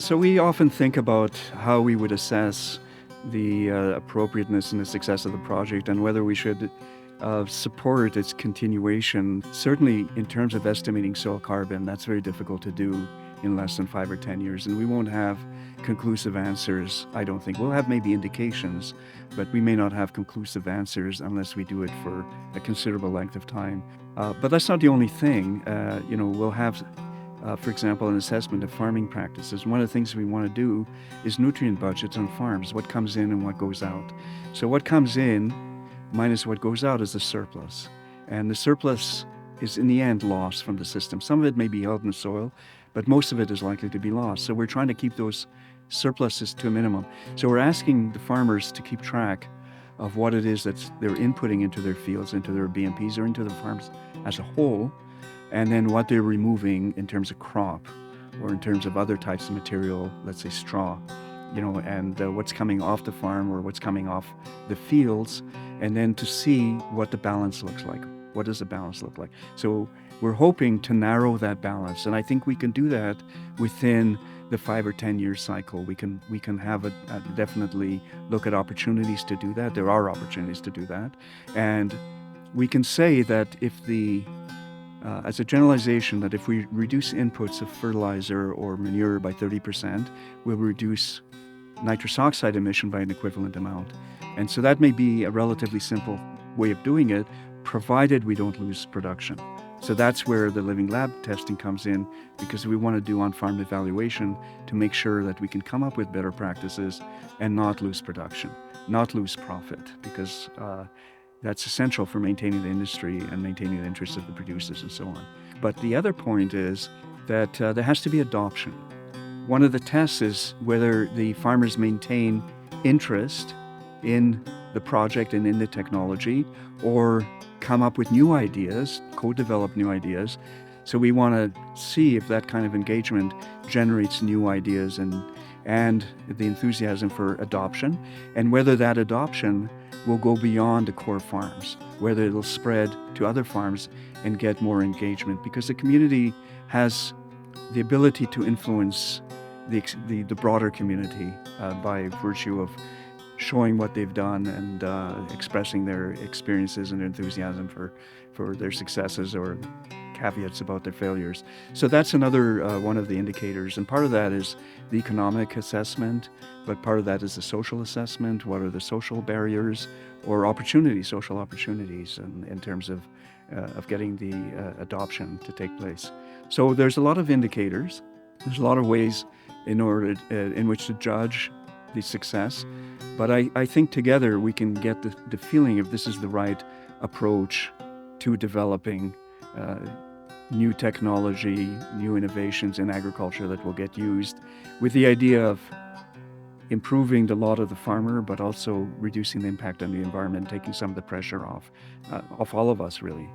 So we often think about how we would assess the appropriateness and the success of the project and whether we should support its continuation. Certainly in terms of estimating soil carbon, that's very difficult to do in less than 5 or 10 years, and we won't have conclusive answers, I don't think. We'll have maybe indications, but we may not have conclusive answers unless we do it for a considerable length of time. But that's not the only thing. We'll have for example, an assessment of farming practices. One of the things we want to do is nutrient budgets on farms, what comes in and what goes out. So what comes in minus what goes out is the surplus. And the surplus is in the end lost from the system. Some of it may be held in the soil, but most of it is likely to be lost. So we're trying to keep those surpluses to a minimum. So we're asking the farmers to keep track of what it is that they're inputting into their fields, into their BMPs, or into the farms as a whole, and then what they're removing in terms of crop or in terms of other types of material, let's say straw, and what's coming off the farm or what's coming off the fields, and then to see what the balance looks like. What does the balance look like? So we're hoping to narrow that balance, and I think we can do that within the 5 or 10 year cycle. We can have definitely look at opportunities to do that. There are opportunities to do that, and we can say that if as a generalization, that if we reduce inputs of fertilizer or manure by 30%, we'll reduce nitrous oxide emission by an equivalent amount. And so that may be a relatively simple way of doing it, provided we don't lose production. So that's where the living lab testing comes in, because we want to do on-farm evaluation to make sure that we can come up with better practices and not lose production, not lose profit, because that's essential for maintaining the industry and maintaining the interests of the producers and so on. But the other point is that there has to be adoption. One of the tests is whether the farmers maintain interest in the project and in the technology, or come up with new ideas, co-develop new ideas. So we want to see if that kind of engagement generates new ideas and the enthusiasm for adoption, and whether that adoption will go beyond the core farms, whether it'll spread to other farms and get more engagement, because the community has the ability to influence the broader community by virtue of showing what they've done and expressing their experiences and enthusiasm for their successes or caveats about their failures. So that's another one of the indicators, and part of that is the economic assessment, but part of that is the social assessment. What are the social barriers or opportunities, social opportunities in terms of getting the adoption to take place? So there's a lot of indicators. There's a lot of ways in which to judge the success, but I think together we can get the feeling if this is the right approach to developing new technology, new innovations in agriculture that will get used, with the idea of improving the lot of the farmer, but also reducing the impact on the environment, taking some of the pressure off all of us, really.